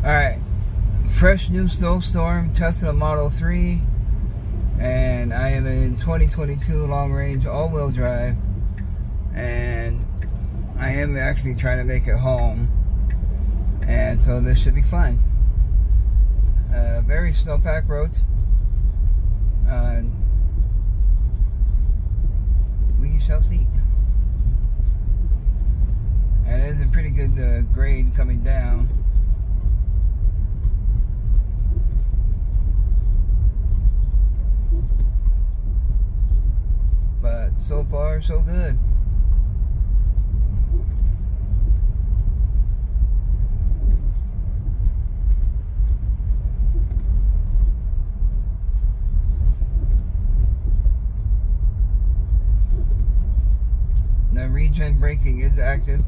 Alright, fresh new snowstorm, Tesla Model 3, and I am in 2022 long range all-wheel drive, and I am actually trying to make it home, and so this should be fun. Very snowpack roads. We shall see. And it is a pretty good grade coming down. But so far, so good. The regen braking is active.